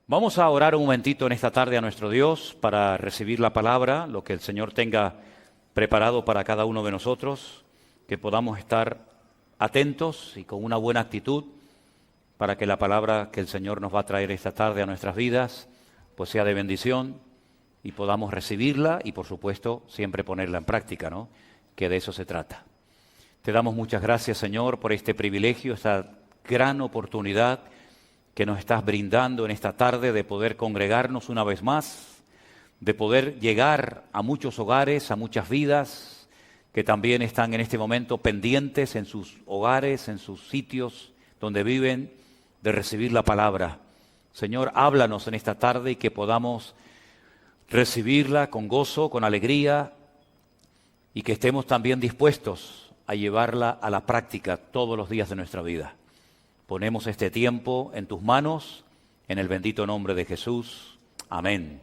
Vamos a orar un momentito en esta tarde a nuestro Dios para recibir la palabra, lo que el Señor tenga preparado para cada uno de nosotros, que podamos estar atentos y con una buena actitud para que la palabra que el Señor nos va a traer esta tarde a nuestras vidas pues sea de bendición y podamos recibirla y por supuesto siempre ponerla en práctica, ¿no? Que de eso se trata. Te damos muchas gracias, Señor, por este privilegio, esta gran oportunidad que nos estás brindando en esta tarde de poder congregarnos una vez más, de poder llegar a muchos hogares, a muchas vidas que también están en este momento pendientes en sus hogares, en sus sitios donde viven, de recibir la palabra. Señor, háblanos en esta tarde y que podamos recibirla con gozo, con alegría y que estemos también dispuestos a llevarla a la práctica todos los días de nuestra vida. Ponemos este tiempo en tus manos, en el bendito nombre de Jesús. Amén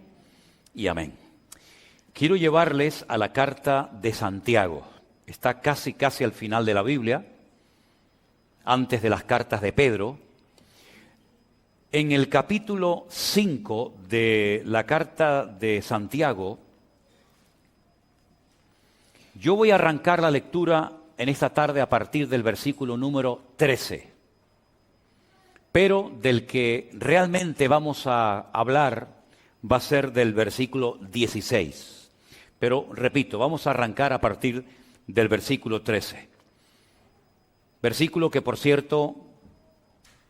y amén. Quiero llevarles a la carta de Santiago. Está casi al final de la Biblia, antes de las cartas de Pedro. En el capítulo 5 de la carta de Santiago, yo voy a arrancar la lectura en esta tarde a partir del versículo número 13. Pero del que realmente vamos a hablar va a ser del versículo 16. Pero, repito, vamos a arrancar a partir del versículo 13. Versículo que, por cierto,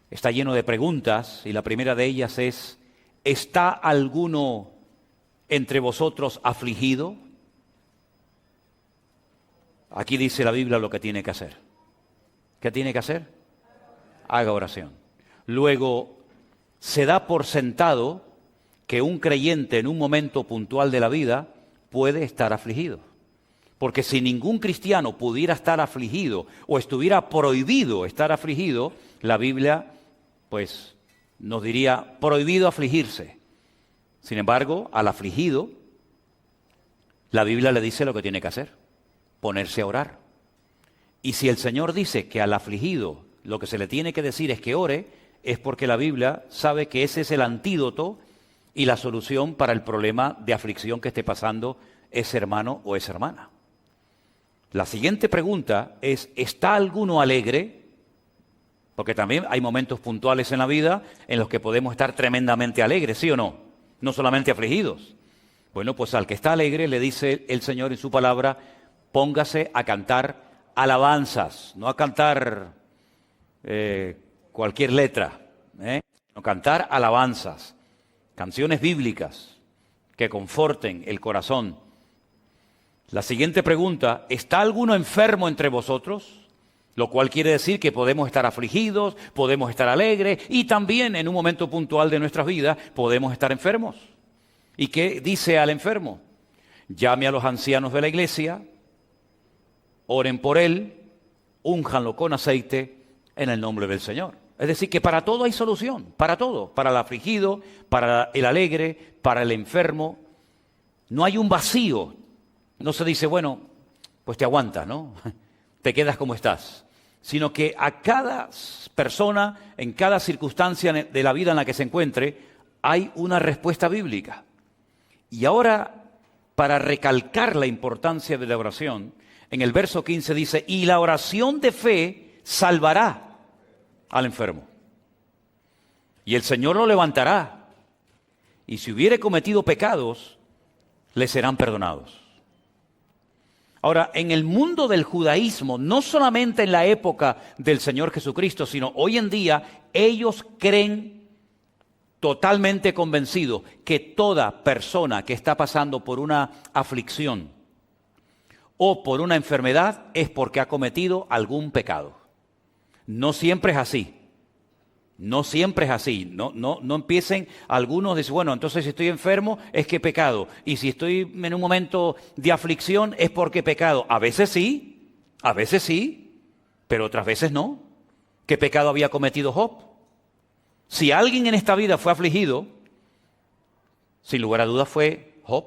está lleno de preguntas y la primera de ellas es: ¿está alguno entre vosotros afligido? Aquí dice la Biblia lo que tiene que hacer. ¿Qué tiene que hacer? Haga oración. Luego, se da por sentado que un creyente en un momento puntual de la vida puede estar afligido. Porque si ningún cristiano pudiera estar afligido o estuviera prohibido estar afligido, la Biblia pues nos diría prohibido afligirse. Sin embargo, al afligido, la Biblia le dice lo que tiene que hacer: ponerse a orar. Y si el Señor dice que al afligido lo que se le tiene que decir es que ore, es porque la Biblia sabe que ese es el antídoto y la solución para el problema de aflicción que esté pasando ese hermano o esa hermana. La siguiente pregunta es: ¿está alguno alegre? Porque también hay momentos puntuales en la vida en los que podemos estar tremendamente alegres, ¿sí o no? No solamente afligidos. Bueno, pues al que está alegre le dice el Señor en su palabra: póngase a cantar alabanzas, no a cantar cualquier letra, no, cantar alabanzas, canciones bíblicas que conforten el corazón. La siguiente pregunta: ¿está alguno enfermo entre vosotros? Lo cual quiere decir que podemos estar afligidos, podemos estar alegres y también en un momento puntual de nuestras vidas podemos estar enfermos. ¿Y qué dice al enfermo? Llame a los ancianos de la iglesia, oren por él, únjanlo con aceite en el nombre del Señor. Es decir, que para todo hay solución, para todo, para el afligido, para el alegre, para el enfermo. No hay un vacío. No se dice, bueno, pues te aguantas, ¿no? Te quedas como estás. Sino que a cada persona, en cada circunstancia de la vida en la que se encuentre, hay una respuesta bíblica. Y ahora, para recalcar la importancia de la oración, en el verso 15 dice: y la oración de fe salvará al enfermo, y el Señor lo levantará, y si hubiere cometido pecados, le serán perdonados. Ahora, en el mundo del judaísmo, no solamente en la época del Señor Jesucristo, sino hoy en día, ellos creen totalmente convencidos que toda persona que está pasando por una aflicción o por una enfermedad es porque ha cometido algún pecado. No siempre es así. No siempre es así. No empiecen algunos a decir, bueno, entonces si estoy enfermo es que he pecado. Y si estoy en un momento de aflicción es porque he pecado. A veces sí, pero otras veces no. ¿Qué pecado había cometido Job? Si alguien en esta vida fue afligido, sin lugar a dudas fue Job.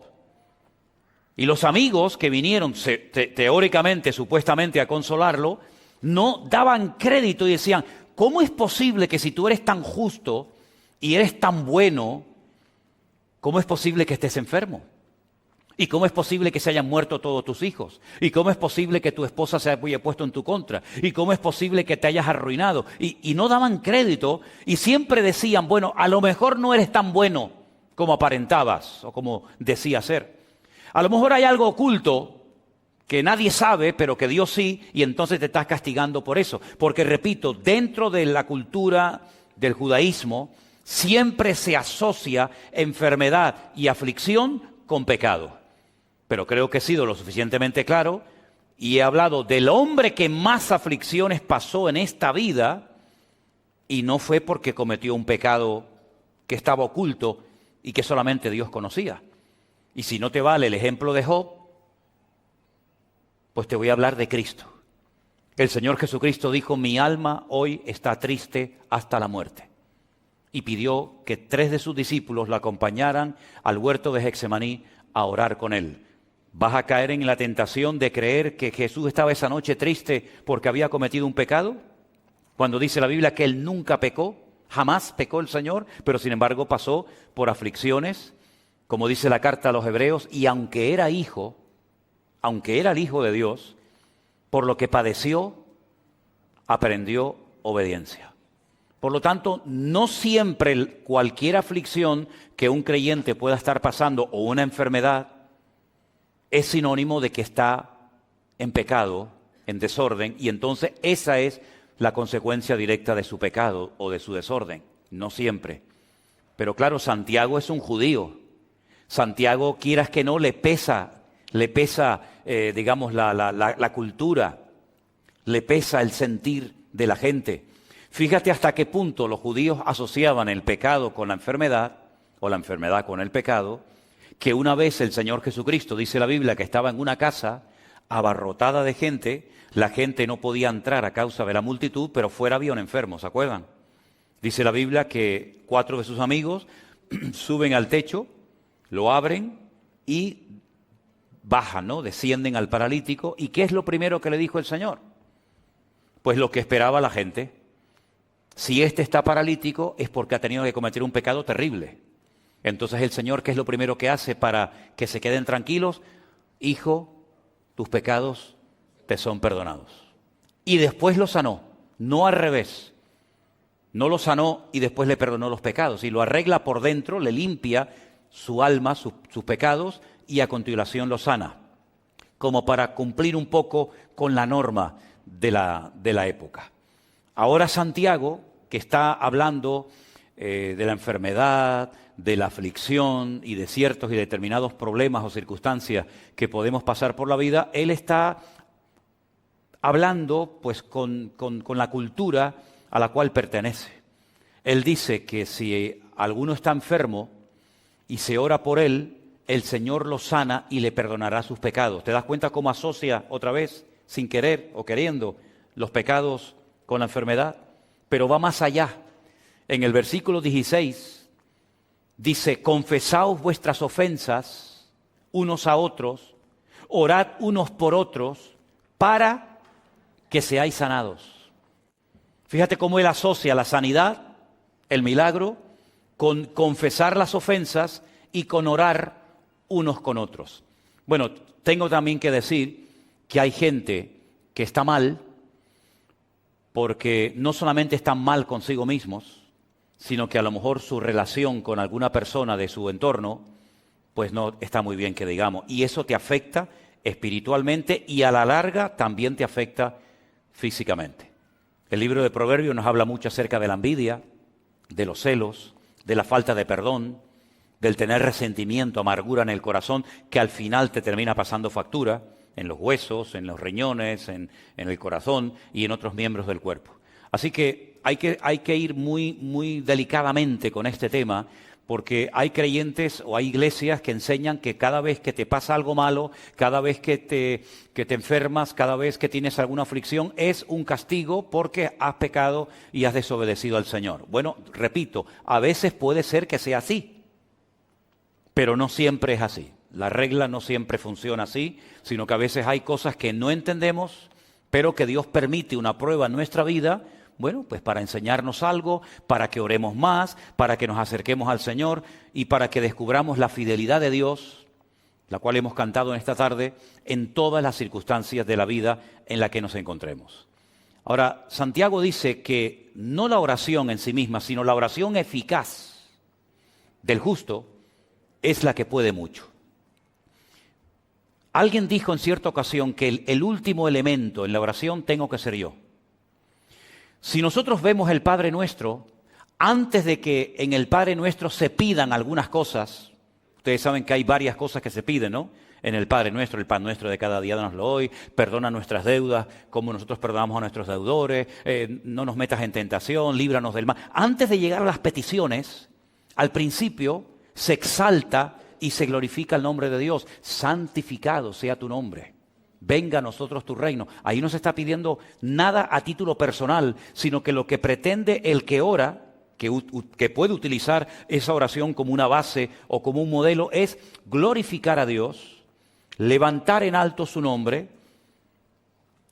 Y los amigos que vinieron teóricamente, supuestamente a consolarlo, no daban crédito y decían: ¿cómo es posible que si tú eres tan justo y eres tan bueno, ¿cómo es posible que estés enfermo? ¿Y cómo es posible que se hayan muerto todos tus hijos? ¿Y cómo es posible que tu esposa se haya puesto en tu contra? ¿Y cómo es posible que te hayas arruinado? Y no daban crédito y siempre decían, bueno, a lo mejor no eres tan bueno como aparentabas o como decías ser. A lo mejor hay algo oculto que nadie sabe, pero que Dios sí, y entonces te estás castigando por eso. Porque, repito, dentro de la cultura del judaísmo, siempre se asocia enfermedad y aflicción con pecado. Pero creo que he sido lo suficientemente claro y he hablado del hombre que más aflicciones pasó en esta vida, y no fue porque cometió un pecado que estaba oculto y que solamente Dios conocía. Y si no te vale el ejemplo de Job, pues te voy a hablar de Cristo. El Señor Jesucristo dijo, mi alma hoy está triste hasta la muerte. Y pidió que 3 de sus discípulos lo acompañaran al huerto de Getsemaní a orar con él. ¿Vas a caer en la tentación de creer que Jesús estaba esa noche triste porque había cometido un pecado? Cuando dice la Biblia que él nunca pecó, jamás pecó el Señor, pero sin embargo pasó por aflicciones, como dice la carta a los Hebreos, y aunque era el Hijo de Dios, por lo que padeció, aprendió obediencia. Por lo tanto, no siempre cualquier aflicción que un creyente pueda estar pasando o una enfermedad es sinónimo de que está en pecado, en desorden, y entonces esa es la consecuencia directa de su pecado o de su desorden. No siempre. Pero claro, Santiago es un judío. Santiago, quieras que no, le pesa, digamos, la cultura, le pesa el sentir de la gente. Fíjate hasta qué punto los judíos asociaban el pecado con la enfermedad, o la enfermedad con el pecado, que una vez el Señor Jesucristo, dice la Biblia, que estaba en una casa abarrotada de gente, la gente no podía entrar a causa de la multitud, pero fuera había un enfermo, ¿se acuerdan? Dice la Biblia que 4 de sus amigos suben al techo, lo abren y bajan, ¿no? Descienden al paralítico. ¿Y qué es lo primero que le dijo el Señor? Pues lo que esperaba la gente. Si este está paralítico es porque ha tenido que cometer un pecado terrible. Entonces el Señor, ¿qué es lo primero que hace para que se queden tranquilos? Hijo, tus pecados te son perdonados. Y después lo sanó, no al revés. No lo sanó y después le perdonó los pecados. Y lo arregla por dentro, le limpia su alma, sus pecados, y a continuación lo sana. Como para cumplir un poco con la norma de la época. Ahora Santiago, que está hablando de la enfermedad, de la aflicción y de ciertos y determinados problemas o circunstancias que podemos pasar por la vida, él está hablando pues con la cultura a la cual pertenece. Él dice que si alguno está enfermo y se ora por él, el Señor lo sana y le perdonará sus pecados. ¿Te das cuenta cómo asocia otra vez, sin querer o queriendo, los pecados con la enfermedad? Pero va más allá. En el versículo 16 dice, confesaos vuestras ofensas unos a otros, orad unos por otros para que seáis sanados. Fíjate cómo él asocia la sanidad, el milagro, con confesar las ofensas y con orar unos con otros. Bueno, tengo también que decir que hay gente que está mal porque no solamente están mal consigo mismos, sino que a lo mejor su relación con alguna persona de su entorno pues no está muy bien, que digamos, y eso te afecta espiritualmente y a la larga también te afecta físicamente. El libro de Proverbios nos habla mucho acerca de la envidia, de los celos, de la falta de perdón, del tener resentimiento, amargura en el corazón, que al final te termina pasando factura en los huesos, en los riñones, en el corazón y en otros miembros del cuerpo. Así que hay que ir muy delicadamente con este tema, porque hay creyentes o hay iglesias que enseñan que cada vez que te pasa algo malo, cada vez que te enfermas, cada vez que tienes alguna aflicción, es un castigo porque has pecado y has desobedecido al Señor. Bueno, repito, a veces puede ser que sea así, pero no siempre es así. La regla no siempre funciona así, sino que a veces hay cosas que no entendemos, pero que Dios permite una prueba en nuestra vida Bueno, pues para enseñarnos algo, para que oremos más, para que nos acerquemos al Señor y para que descubramos la fidelidad de Dios, la cual hemos cantado en esta tarde, en todas las circunstancias de la vida en la que nos encontremos. Ahora, Santiago dice que no la oración en sí misma, sino la oración eficaz del justo es la que puede mucho. Alguien dijo en cierta ocasión que el último elemento en la oración tengo que ser yo. Si nosotros vemos el Padre Nuestro, antes de que en el Padre Nuestro se pidan algunas cosas, ustedes saben que hay varias cosas que se piden, ¿no? En el Padre Nuestro, el pan nuestro de cada día danoslo hoy, perdona nuestras deudas como nosotros perdonamos a nuestros deudores, no nos metas en tentación, líbranos del mal. Antes de llegar a las peticiones, al principio se exalta y se glorifica el nombre de Dios. Santificado sea tu nombre. Venga a nosotros tu reino. Ahí no se está pidiendo nada a título personal, sino que lo que pretende el que ora, que puede utilizar esa oración como una base o como un modelo, es glorificar a Dios, levantar en alto su nombre,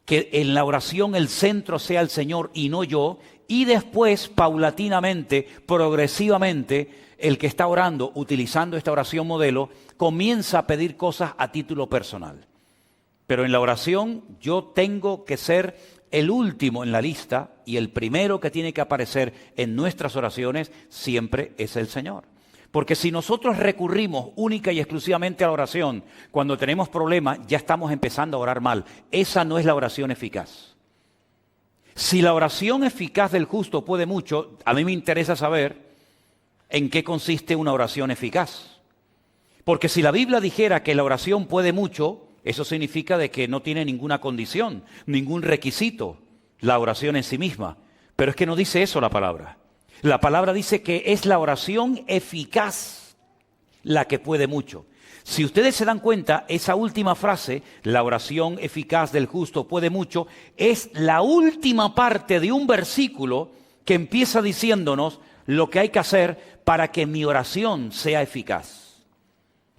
que en la oración el centro sea el Señor y no yo, y después, paulatinamente, progresivamente, el que está orando, utilizando esta oración modelo, comienza a pedir cosas a título personal. Pero en la oración yo tengo que ser el último en la lista y el primero que tiene que aparecer en nuestras oraciones siempre es el Señor. Porque si nosotros recurrimos única y exclusivamente a la oración cuando tenemos problemas, ya estamos empezando a orar mal. Esa no es la oración eficaz. Si la oración eficaz del justo puede mucho, a mí me interesa saber en qué consiste una oración eficaz. Porque si la Biblia dijera que la oración puede mucho, eso significa de que no tiene ninguna condición, ningún requisito la oración en sí misma. Pero es que no dice eso la palabra. La palabra dice que es la oración eficaz la que puede mucho. Si ustedes se dan cuenta, esa última frase, la oración eficaz del justo puede mucho, es la última parte de un versículo que empieza diciéndonos lo que hay que hacer para que mi oración sea eficaz.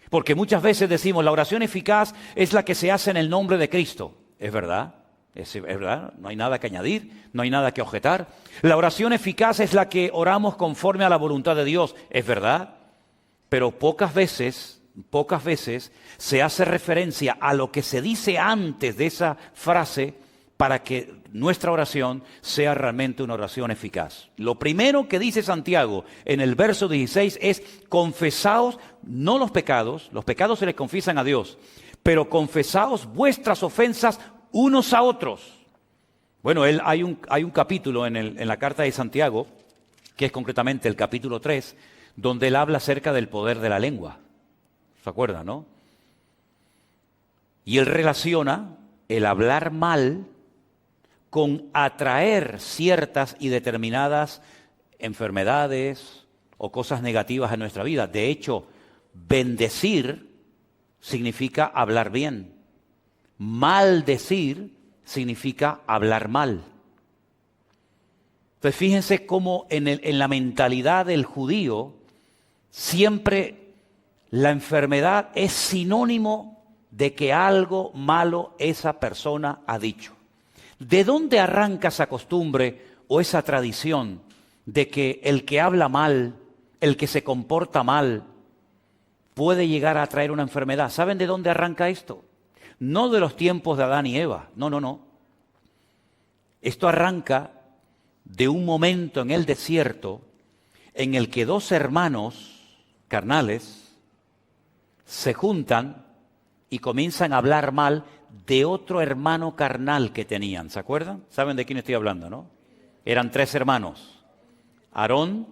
Porque muchas veces decimos, la oración eficaz es la que se hace en el nombre de Cristo. ¿Es verdad? Es verdad, no hay nada que añadir, no hay nada que objetar. La oración eficaz es la que oramos conforme a la voluntad de Dios. ¿Es verdad? Pero pocas veces se hace referencia a lo que se dice antes de esa frase para que nuestra oración sea realmente una oración eficaz. Lo primero que dice Santiago en el verso 16 es: confesaos, no los pecados se les confiesan a Dios, pero confesaos vuestras ofensas unos a otros. Bueno, hay un capítulo en la carta de Santiago, que es concretamente el capítulo 3, donde él habla acerca del poder de la lengua. ¿Se acuerdan, no? Y él relaciona el hablar mal con atraer ciertas y determinadas enfermedades o cosas negativas en nuestra vida. De hecho, bendecir significa hablar bien. Maldecir significa hablar mal. Entonces fíjense cómo en la mentalidad del judío siempre la enfermedad es sinónimo de que algo malo esa persona ha dicho. ¿De dónde arranca esa costumbre o esa tradición de que el que habla mal, el que se comporta mal, puede llegar a traer una enfermedad? ¿Saben de dónde arranca esto? No de los tiempos de Adán y Eva, no. Esto arranca de un momento en el desierto en el que dos hermanos carnales se juntan y comienzan a hablar mal de otro hermano carnal que tenían. ¿Se acuerdan? ¿Saben de quién estoy hablando, no? Eran 3 hermanos: Aarón,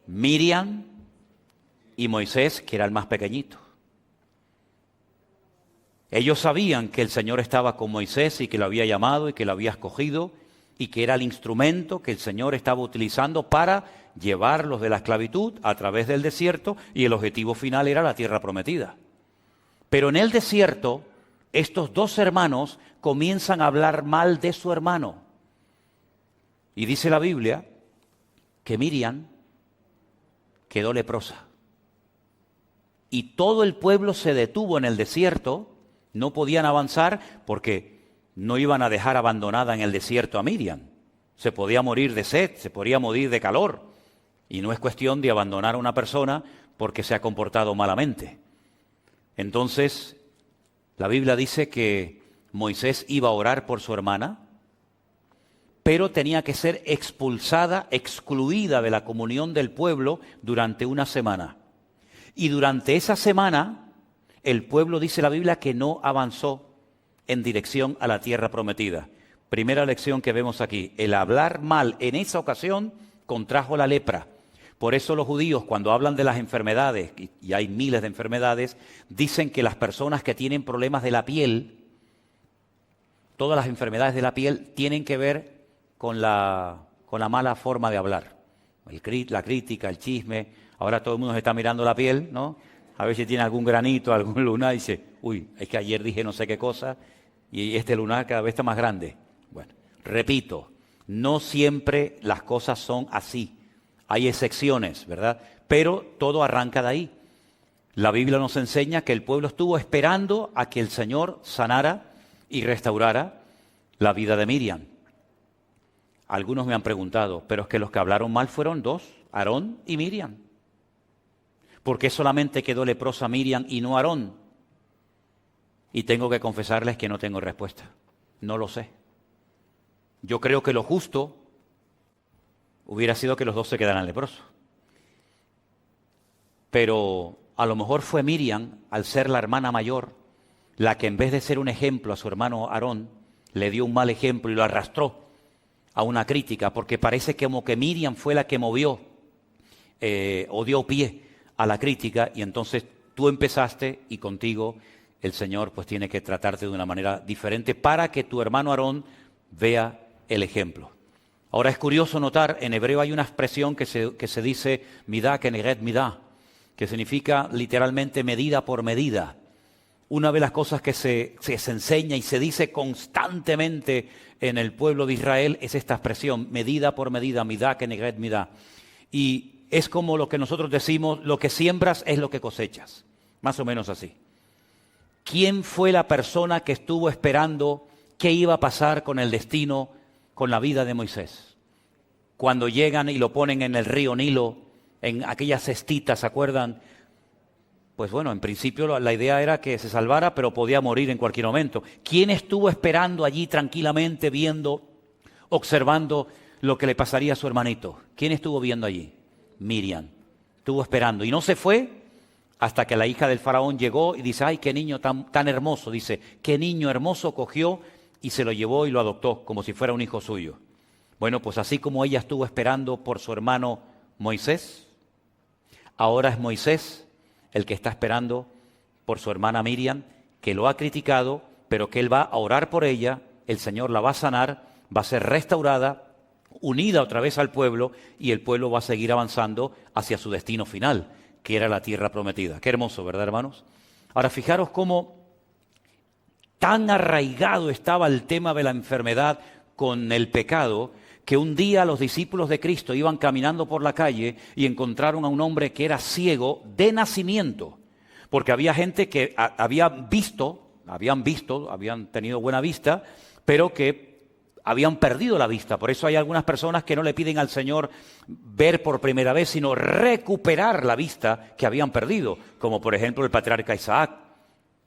Miriam y Moisés, que era el más pequeñito. Ellos sabían que el Señor estaba con Moisés y que lo había llamado y que lo había escogido y que era el instrumento que el Señor estaba utilizando para llevarlos de la esclavitud a través del desierto, y el objetivo final era la tierra prometida. Pero en el desierto, estos 2 hermanos comienzan a hablar mal de su hermano. Y dice la Biblia que Miriam quedó leprosa. Y todo el pueblo se detuvo en el desierto. No podían avanzar porque no iban a dejar abandonada en el desierto a Miriam. Se podía morir de sed, se podía morir de calor. Y no es cuestión de abandonar a una persona porque se ha comportado malamente. Entonces, la Biblia dice que Moisés iba a orar por su hermana, pero tenía que ser expulsada, excluida de la comunión del pueblo durante una semana. Y durante esa semana, el pueblo, dice la Biblia, que no avanzó en dirección a la tierra prometida. Primera lección que vemos aquí, el hablar mal en esa ocasión contrajo la lepra. Por eso los judíos, cuando hablan de las enfermedades, y hay miles de enfermedades, dicen que las personas que tienen problemas de la piel, todas las enfermedades de la piel tienen que ver con la mala forma de hablar. La crítica, el chisme. Ahora todo el mundo se está mirando la piel, ¿no? A ver si tiene algún granito, algún lunar, y dice, uy, es que ayer dije no sé qué cosa, y este lunar cada vez está más grande. Bueno, repito, no siempre las cosas son así. Hay excepciones, ¿verdad? Pero todo arranca de ahí. La Biblia nos enseña que el pueblo estuvo esperando a que el Señor sanara y restaurara la vida de Miriam. Algunos me han preguntado, pero es que los que hablaron mal fueron dos, Aarón y Miriam. ¿Por qué solamente quedó leprosa Miriam y no Aarón? Y tengo que confesarles que no tengo respuesta. No lo sé. Yo creo que lo justo hubiera sido que los dos se quedaran leprosos. Pero a lo mejor fue Miriam, al ser la hermana mayor, la que en vez de ser un ejemplo a su hermano Aarón, le dio un mal ejemplo y lo arrastró a una crítica, porque parece como que Miriam fue la que movió o dio pie a la crítica, y entonces tú empezaste y contigo el Señor pues tiene que tratarte de una manera diferente para que tu hermano Aarón vea el ejemplo. Ahora es curioso notar, en hebreo hay una expresión que se dice midá keneged midá, que significa literalmente medida por medida. Una de las cosas que se enseña y se dice constantemente en el pueblo de Israel es esta expresión, medida por medida, midá keneged midá. Y es como lo que nosotros decimos, lo que siembras es lo que cosechas, más o menos así. ¿Quién fue la persona que estuvo esperando qué iba a pasar con el destino, con la vida de Moisés? Cuando llegan y lo ponen en el río Nilo, en aquellas cestitas, ¿se acuerdan? Pues bueno, en principio la idea era que se salvara, pero podía morir en cualquier momento. ¿Quién estuvo esperando allí tranquilamente, viendo, observando lo que le pasaría a su hermanito? ¿Quién estuvo viendo allí? Miriam. Estuvo esperando y no se fue hasta que la hija del faraón llegó y dice, ¡ay, qué niño tan hermoso! Dice, qué niño hermoso, cogió y se lo llevó y lo adoptó como si fuera un hijo suyo. Bueno, pues así como ella estuvo esperando por su hermano Moisés, ahora es Moisés el que está esperando por su hermana Miriam, que lo ha criticado, pero que él va a orar por ella, el Señor la va a sanar, va a ser restaurada, unida otra vez al pueblo, y el pueblo va a seguir avanzando hacia su destino final, que era la tierra prometida. Qué hermoso, ¿verdad, hermanos? Ahora, fijaros cómo tan arraigado estaba el tema de la enfermedad con el pecado, que un día los discípulos de Cristo iban caminando por la calle y encontraron a un hombre que era ciego de nacimiento, porque había gente que habían tenido buena vista, pero que habían perdido la vista. Por eso hay algunas personas que no le piden al Señor ver por primera vez, sino recuperar la vista que habían perdido, como por ejemplo el patriarca Isaac.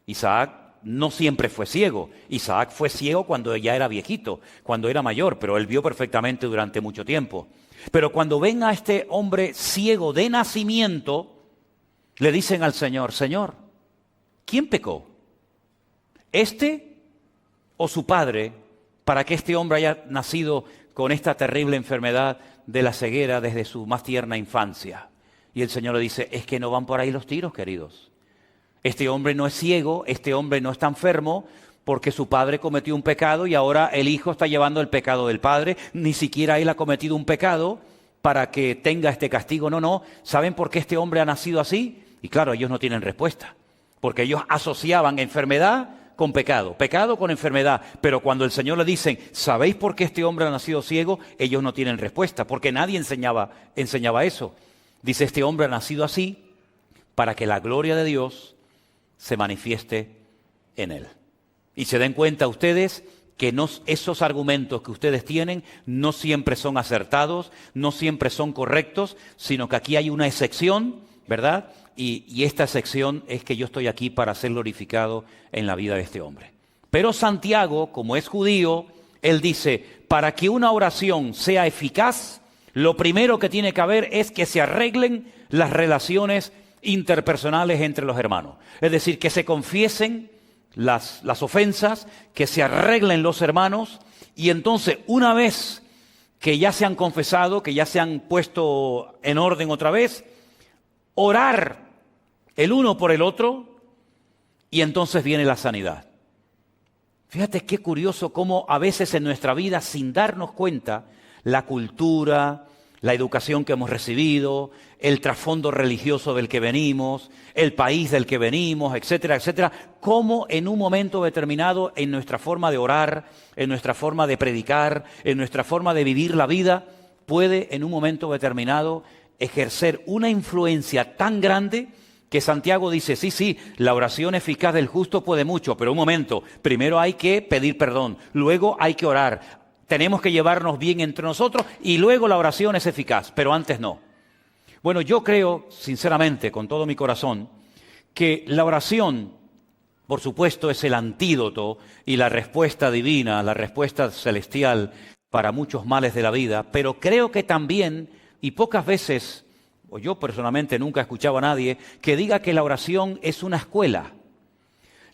Isaac no siempre fue ciego. Isaac fue ciego cuando ya era viejito, cuando era mayor, pero él vio perfectamente durante mucho tiempo. Pero cuando ven a este hombre ciego de nacimiento, le dicen al Señor, Señor, ¿quién pecó? ¿Este o su padre para que este hombre haya nacido con esta terrible enfermedad de la ceguera desde su más tierna infancia? Y el Señor le dice, es que no van por ahí los tiros, queridos. Este hombre no es ciego, este hombre no está enfermo porque su padre cometió un pecado y ahora el hijo está llevando el pecado del padre. Ni siquiera él ha cometido un pecado para que tenga este castigo. No. ¿Saben por qué este hombre ha nacido así? Y claro, ellos no tienen respuesta, porque ellos asociaban enfermedad con pecado, pecado con enfermedad. Pero cuando el Señor le dicen, ¿sabéis por qué este hombre ha nacido ciego? Ellos no tienen respuesta, porque nadie enseñaba eso. Dice, este hombre ha nacido así para que la gloria de Dios se manifieste en él. Y se den cuenta ustedes que esos argumentos que ustedes tienen no siempre son acertados, no siempre son correctos, sino que aquí hay una excepción, ¿verdad? Y esta excepción es que yo estoy aquí para ser glorificado en la vida de este hombre. Pero Santiago, como es judío, él dice, para que una oración sea eficaz, lo primero que tiene que haber es que se arreglen las relaciones interpersonales entre los hermanos. Es decir, que se confiesen las ofensas, que se arreglen los hermanos, y entonces una vez que ya se han confesado, que ya se han puesto en orden otra vez, orar el uno por el otro, y entonces viene la sanidad. Fíjate qué curioso cómo a veces en nuestra vida, sin darnos cuenta, la cultura, la educación que hemos recibido, el trasfondo religioso del que venimos, el país del que venimos, etcétera, etcétera, cómo en un momento determinado en nuestra forma de orar, en nuestra forma de predicar, en nuestra forma de vivir la vida, puede en un momento determinado ejercer una influencia tan grande que Santiago dice, sí, la oración eficaz del justo puede mucho, pero un momento, primero hay que pedir perdón, luego hay que orar, tenemos que llevarnos bien entre nosotros y luego la oración es eficaz, pero antes no. Bueno, yo creo, sinceramente, con todo mi corazón, que la oración, por supuesto, es el antídoto y la respuesta divina, la respuesta celestial para muchos males de la vida, pero creo que también, y pocas veces, o yo personalmente nunca he escuchado a nadie, que diga que la oración es una escuela.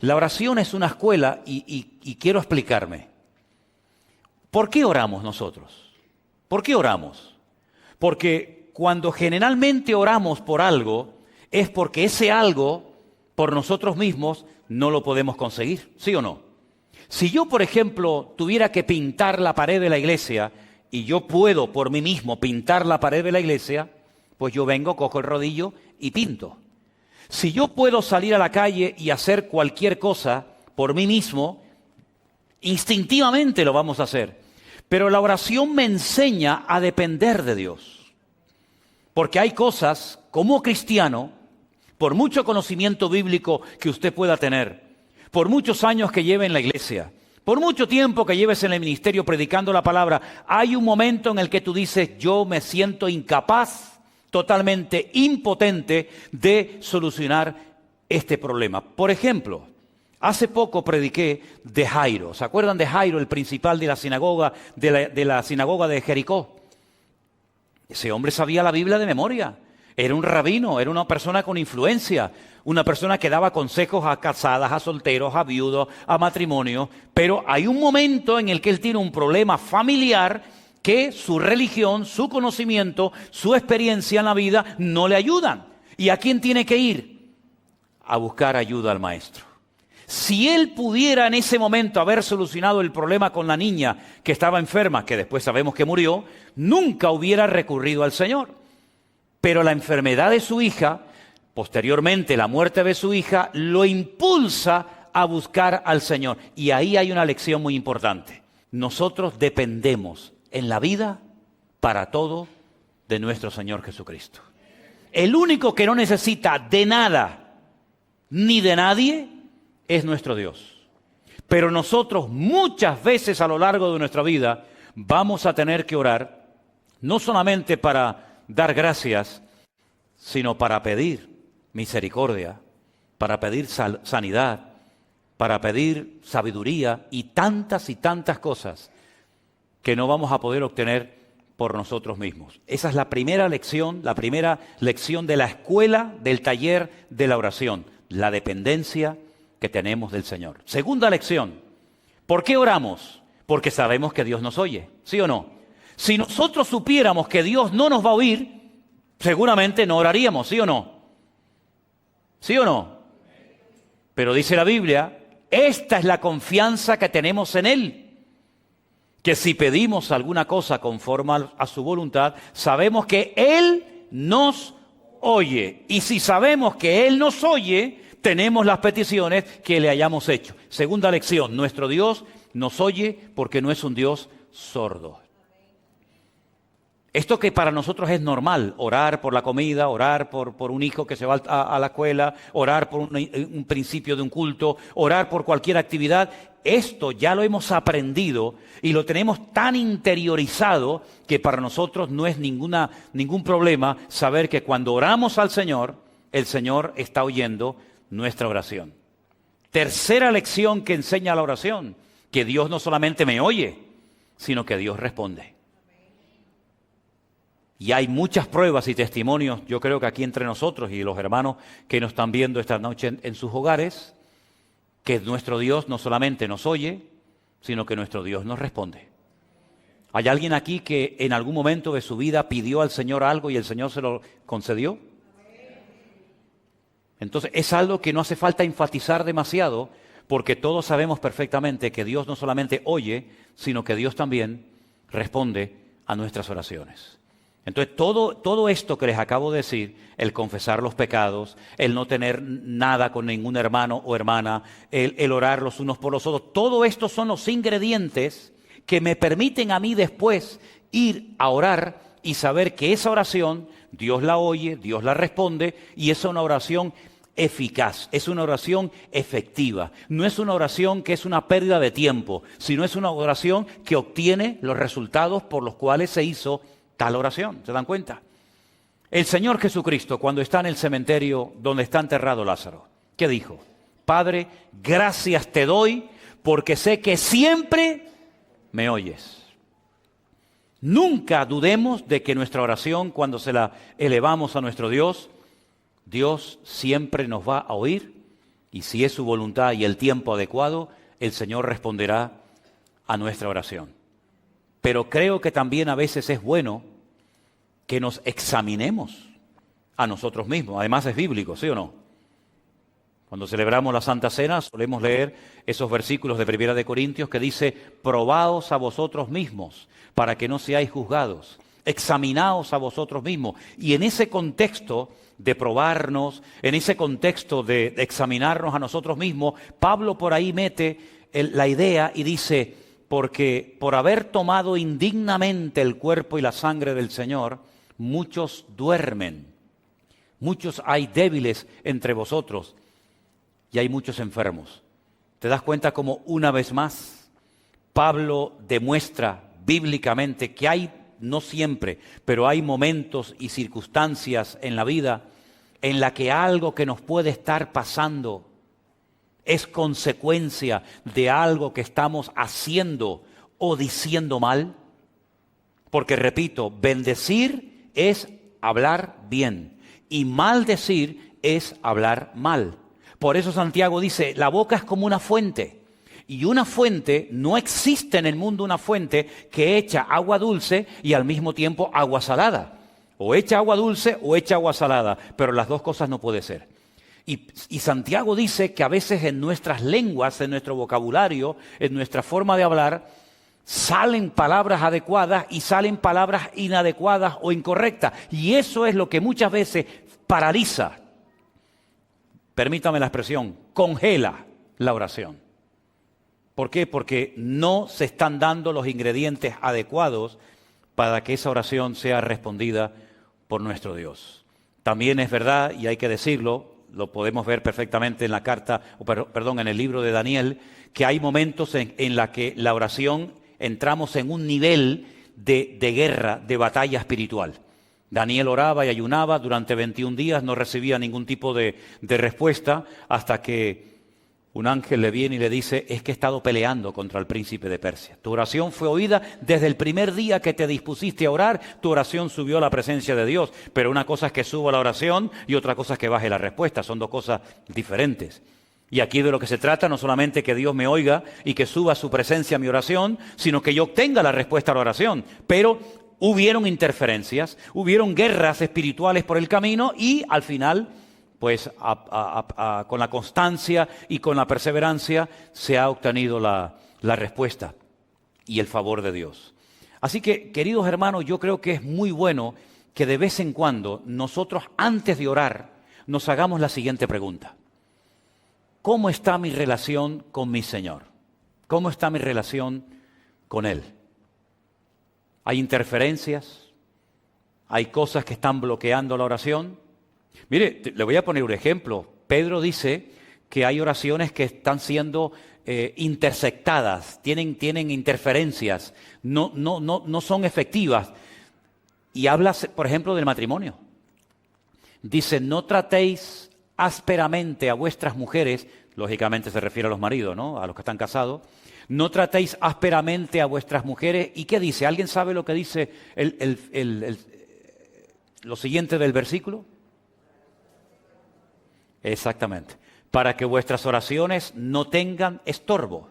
La oración es una escuela y quiero explicarme. ¿Por qué oramos nosotros? ¿Por qué oramos? Porque cuando generalmente oramos por algo, es porque ese algo, por nosotros mismos, no lo podemos conseguir, ¿sí o no? Si yo, por ejemplo, tuviera que pintar la pared de la iglesia, y yo puedo por mí mismo pintar la pared de la iglesia, pues yo vengo, cojo el rodillo y pinto. Si yo puedo salir a la calle y hacer cualquier cosa por mí mismo, instintivamente lo vamos a hacer. Pero la oración me enseña a depender de Dios. Porque hay cosas, como cristiano, por mucho conocimiento bíblico que usted pueda tener, por muchos años que lleve en la iglesia, por mucho tiempo que lleves en el ministerio predicando la palabra, hay un momento en el que tú dices, yo me siento incapaz, totalmente impotente de solucionar este problema. Por ejemplo, hace poco prediqué de Jairo. ¿Se acuerdan de Jairo, el principal de la sinagoga de Jericó? Ese hombre sabía la Biblia de memoria. Era un rabino, era una persona con influencia, una persona que daba consejos a casadas, a solteros, a viudos, a matrimonios. Pero hay un momento en el que él tiene un problema familiar que su religión, su conocimiento, su experiencia en la vida no le ayudan. ¿Y a quién tiene que ir? A buscar ayuda al maestro. Si él pudiera en ese momento haber solucionado el problema con la niña que estaba enferma, que después sabemos que murió, nunca hubiera recurrido al Señor. Pero la enfermedad de su hija, posteriormente la muerte de su hija, lo impulsa a buscar al Señor. Y ahí hay una lección muy importante. Nosotros dependemos en la vida para todo de nuestro Señor Jesucristo. El único que no necesita de nada ni de nadie es nuestro Dios. Pero nosotros muchas veces a lo largo de nuestra vida vamos a tener que orar, no solamente para dar gracias, sino para pedir misericordia, para pedir sanidad, para pedir sabiduría y tantas cosas que no vamos a poder obtener por nosotros mismos. Esa es la primera lección de la escuela, del taller de la oración, la dependencia que tenemos del Señor. Segunda lección, ¿por qué oramos? Porque sabemos que Dios nos oye, ¿sí o no? Si nosotros supiéramos que Dios no nos va a oír, seguramente no oraríamos, ¿sí o no? ¿Sí o no? Pero dice la Biblia, esta es la confianza que tenemos en Él, que si pedimos alguna cosa conforme a su voluntad, sabemos que Él nos oye. Y si sabemos que Él nos oye, tenemos las peticiones que le hayamos hecho. Segunda lección, nuestro Dios nos oye porque no es un Dios sordo. Esto que para nosotros es normal, orar por la comida, orar por un hijo que se va a la escuela, orar por un principio de un culto, orar por cualquier actividad, esto ya lo hemos aprendido y lo tenemos tan interiorizado que para nosotros no es ningún problema saber que cuando oramos al Señor, el Señor está oyendo nuestra oración. Tercera lección que enseña la oración, que Dios no solamente me oye, sino que Dios responde. Y hay muchas pruebas y testimonios, yo creo que aquí entre nosotros y los hermanos que nos están viendo esta noche en sus hogares, que nuestro Dios no solamente nos oye, sino que nuestro Dios nos responde. ¿Hay alguien aquí que en algún momento de su vida pidió al Señor algo y el Señor se lo concedió? Entonces es algo que no hace falta enfatizar demasiado, porque todos sabemos perfectamente que Dios no solamente oye, sino que Dios también responde a nuestras oraciones. Entonces, todo esto que les acabo de decir, el confesar los pecados, el no tener nada con ningún hermano o hermana, el orar los unos por los otros, todo esto son los ingredientes que me permiten a mí después ir a orar y saber que esa oración, Dios la oye, Dios la responde y es una oración eficaz, es una oración efectiva. No es una oración que es una pérdida de tiempo, sino es una oración que obtiene los resultados por los cuales se hizo tal oración. ¿Se dan cuenta? El Señor Jesucristo, cuando está en el cementerio donde está enterrado Lázaro, ¿qué dijo? Padre, gracias te doy porque sé que siempre me oyes. Nunca dudemos de que nuestra oración, cuando se la elevamos a nuestro Dios, Dios siempre nos va a oír y si es su voluntad y el tiempo adecuado, el Señor responderá a nuestra oración. Pero creo que también a veces es bueno que nos examinemos a nosotros mismos. Además es bíblico, ¿sí o no? Cuando celebramos la Santa Cena solemos leer esos versículos de 1 Corintios que dice, probaos a vosotros mismos para que no seáis juzgados. Examinaos a vosotros mismos. Y en ese contexto de probarnos, en ese contexto de examinarnos a nosotros mismos, Pablo por ahí mete la idea y dice, porque por haber tomado indignamente el cuerpo y la sangre del Señor, muchos duermen, muchos hay débiles entre vosotros y hay muchos enfermos. ¿Te das cuenta cómo una vez más Pablo demuestra bíblicamente que hay, no siempre, pero hay momentos y circunstancias en la vida en la que algo que nos puede estar pasando es consecuencia de algo que estamos haciendo o diciendo mal? Porque repito, bendecir es hablar bien y maldecir es hablar mal. Por eso Santiago dice, la boca es como una fuente. Y una fuente, no existe en el mundo una fuente que echa agua dulce y al mismo tiempo agua salada. O echa agua dulce o echa agua salada, pero las dos cosas no puede ser. Y Santiago dice que a veces en nuestras lenguas, en nuestro vocabulario, en nuestra forma de hablar, salen palabras adecuadas y salen palabras inadecuadas o incorrectas. Y eso es lo que muchas veces paraliza, permítame la expresión, congela la oración. ¿Por qué? Porque no se están dando los ingredientes adecuados para que esa oración sea respondida por nuestro Dios. También es verdad, y hay que decirlo, lo podemos ver perfectamente en la carta, en el libro de Daniel, que hay momentos en la que la oración entramos en un nivel de guerra, de batalla espiritual. Daniel oraba y ayunaba durante 21 días, no recibía ningún tipo de respuesta hasta que un ángel le viene y le dice, es que he estado peleando contra el príncipe de Persia. Tu oración fue oída desde el primer día que te dispusiste a orar, tu oración subió a la presencia de Dios. Pero una cosa es que suba la oración y otra cosa es que baje la respuesta, son dos cosas diferentes. Y aquí de lo que se trata no solamente que Dios me oiga y que suba a su presencia mi oración, sino que yo obtenga la respuesta a la oración. Pero hubieron interferencias, hubieron guerras espirituales por el camino y al final, pues con la constancia y con la perseverancia se ha obtenido la respuesta y el favor de Dios. Así que, queridos hermanos, yo creo que es muy bueno que de vez en cuando nosotros antes de orar nos hagamos la siguiente pregunta. ¿Cómo está mi relación con mi Señor? ¿Cómo está mi relación con Él? ¿Hay interferencias? Hay cosas que están bloqueando la oración. Mire, le voy a poner un ejemplo. Pedro dice que hay oraciones que están siendo intersectadas, tienen interferencias, no son efectivas. Y habla, por ejemplo, del matrimonio. Dice, no tratéis ásperamente a vuestras mujeres, lógicamente se refiere a los maridos, ¿no? A los que están casados. No tratéis ásperamente a vuestras mujeres. ¿Y qué dice? ¿Alguien sabe lo que dice lo siguiente del versículo? Exactamente. Para que vuestras oraciones no tengan estorbo.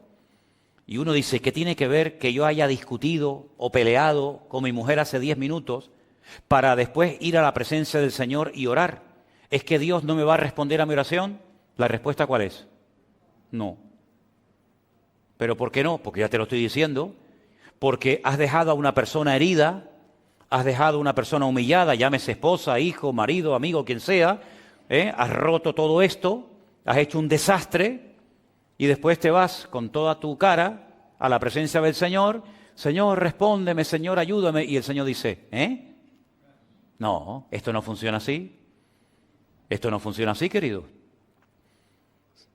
Y uno dice, ¿qué tiene que ver que yo haya discutido o peleado con mi mujer hace 10 minutos para después ir a la presencia del Señor y orar? ¿Es que Dios no me va a responder a mi oración? ¿La respuesta cuál es? No. ¿Pero por qué no? Porque ya te lo estoy diciendo. Porque has dejado a una persona herida, has dejado a una persona humillada, llámese esposa, hijo, marido, amigo, quien sea, has roto todo esto, has hecho un desastre y después te vas con toda tu cara a la presencia del Señor. Señor, respóndeme, Señor, ayúdame. Y el Señor dice, no, esto no funciona así. Esto no funciona así, querido.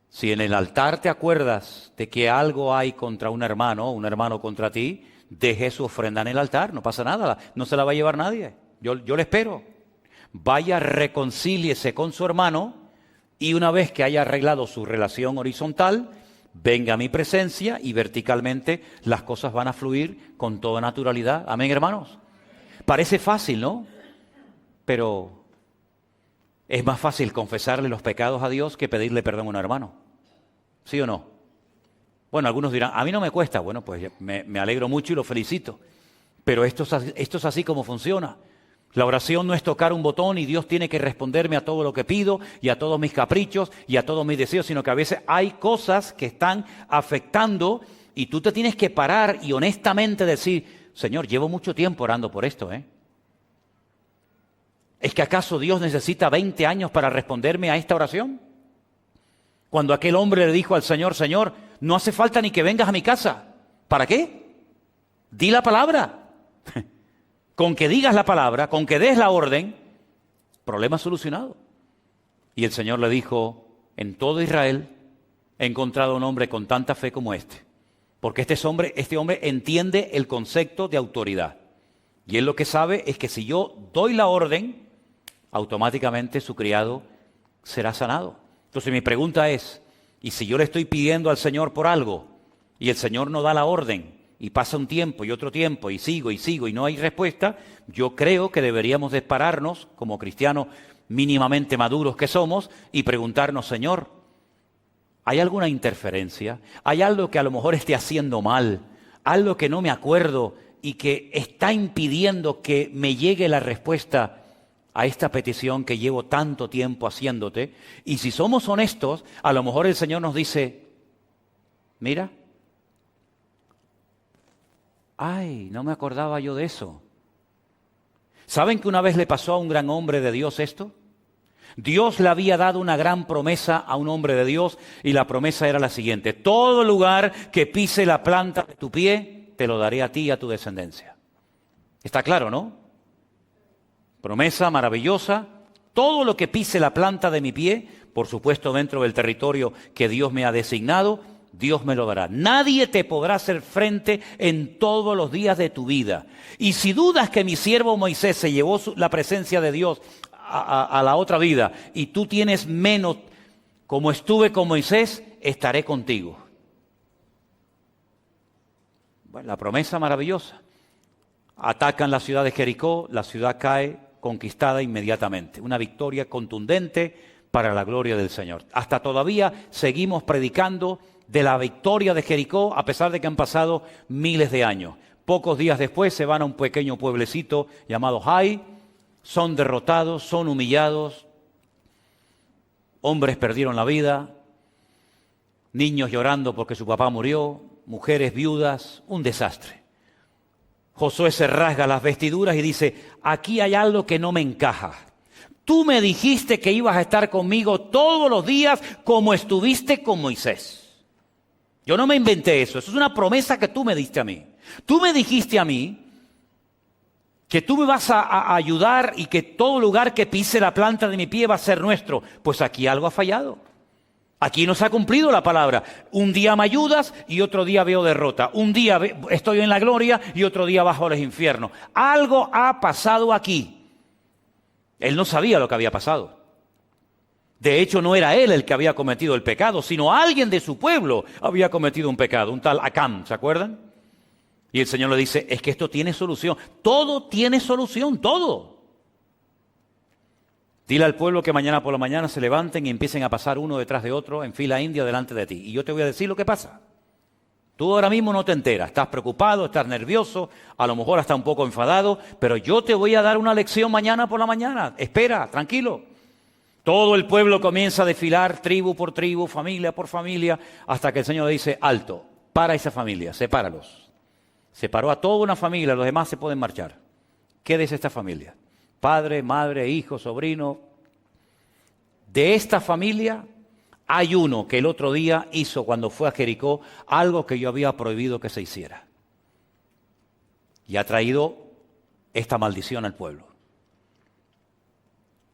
Si en el altar te acuerdas de que algo hay contra un hermano contra ti, deje su ofrenda en el altar, no pasa nada, no se la va a llevar nadie. Yo le espero. Vaya, reconcíliese con su hermano y una vez que haya arreglado su relación horizontal, venga a mi presencia y verticalmente las cosas van a fluir con toda naturalidad. Amén, hermanos. Parece fácil, ¿no? Pero es más fácil confesarle los pecados a Dios que pedirle perdón a un hermano. ¿Sí o no? Bueno, algunos dirán, a mí no me cuesta. Bueno, pues me alegro mucho y lo felicito. Pero esto es así como funciona. La oración no es tocar un botón y Dios tiene que responderme a todo lo que pido y a todos mis caprichos y a todos mis deseos, sino que a veces hay cosas que están afectando y tú te tienes que parar y honestamente decir, Señor, llevo mucho tiempo orando por esto, ¿Es que acaso Dios necesita 20 años para responderme a esta oración? Cuando aquel hombre le dijo al Señor, Señor, no hace falta ni que vengas a mi casa. ¿Para qué? Di la palabra. Con que digas la palabra, con que des la orden, problema solucionado. Y el Señor le dijo, en todo Israel he encontrado un hombre con tanta fe como este. Porque este hombre entiende el concepto de autoridad. Y él lo que sabe es que si yo doy la orden, automáticamente su criado será sanado. Entonces mi pregunta es, ¿y si yo le estoy pidiendo al Señor por algo y el Señor no da la orden y pasa un tiempo y otro tiempo y sigo y no hay respuesta? Yo creo que deberíamos de pararnos como cristianos mínimamente maduros que somos y preguntarnos, Señor, ¿hay alguna interferencia? ¿Hay algo que a lo mejor esté haciendo mal? ¿Algo que no me acuerdo y que está impidiendo que me llegue la respuesta a esta petición que llevo tanto tiempo haciéndote? Y si somos honestos, a lo mejor el Señor nos dice, mira, ay, no me acordaba yo de eso. ¿Saben que una vez le pasó a un gran hombre de Dios esto? Dios le había dado una gran promesa a un hombre de Dios y la promesa era la siguiente: todo lugar que pise la planta de tu pie, te lo daré a ti y a tu descendencia. Está claro, ¿no? Promesa maravillosa. Todo lo que pise la planta de mi pie, por supuesto dentro del territorio que Dios me ha designado, Dios me lo dará. Nadie te podrá hacer frente en todos los días de tu vida. Y si dudas que mi siervo Moisés se llevó la presencia de Dios a la otra vida y tú tienes menos, como estuve con Moisés, estaré contigo. Bueno, la promesa maravillosa. Atacan la ciudad de Jericó, la ciudad cae conquistada inmediatamente. Una victoria contundente para la gloria del Señor. Hasta todavía seguimos predicando de la victoria de Jericó, a pesar de que han pasado miles de años. Pocos días después se van a un pequeño pueblecito llamado Hai, son derrotados, son humillados, hombres perdieron la vida, niños llorando porque su papá murió, mujeres viudas, un desastre. Josué se rasga las vestiduras y dice, aquí hay algo que no me encaja. Tú me dijiste que ibas a estar conmigo todos los días como estuviste con Moisés. Yo no me inventé eso es una promesa que tú me diste a mí. Tú me dijiste a mí que tú me vas a ayudar y que todo lugar que pise la planta de mi pie va a ser nuestro. Pues aquí algo ha fallado. Aquí no se ha cumplido la palabra. Un día me ayudas y otro día veo derrota. Un día estoy en la gloria y otro día bajo los infiernos. Algo ha pasado aquí. Él no sabía lo que había pasado. De hecho, no era él el que había cometido el pecado, sino alguien de su pueblo había cometido un pecado, un tal Acán, ¿se acuerdan? Y el Señor le dice, es que esto tiene solución. Todo tiene solución, todo. Dile al pueblo que mañana por la mañana se levanten y empiecen a pasar uno detrás de otro en fila india delante de ti. Y yo te voy a decir lo que pasa. Tú ahora mismo no te enteras, estás preocupado, estás nervioso, a lo mejor hasta un poco enfadado, pero yo te voy a dar una lección mañana por la mañana. Espera, tranquilo. Todo el pueblo comienza a desfilar, tribu por tribu, familia por familia, hasta que el Señor dice, alto, para esa familia, sepáralos. Separó a toda una familia, los demás se pueden marchar. Quédese esta familia. Padre, madre, hijo, sobrino. De esta familia hay uno que el otro día hizo cuando fue a Jericó algo que yo había prohibido que se hiciera. Y ha traído esta maldición al pueblo.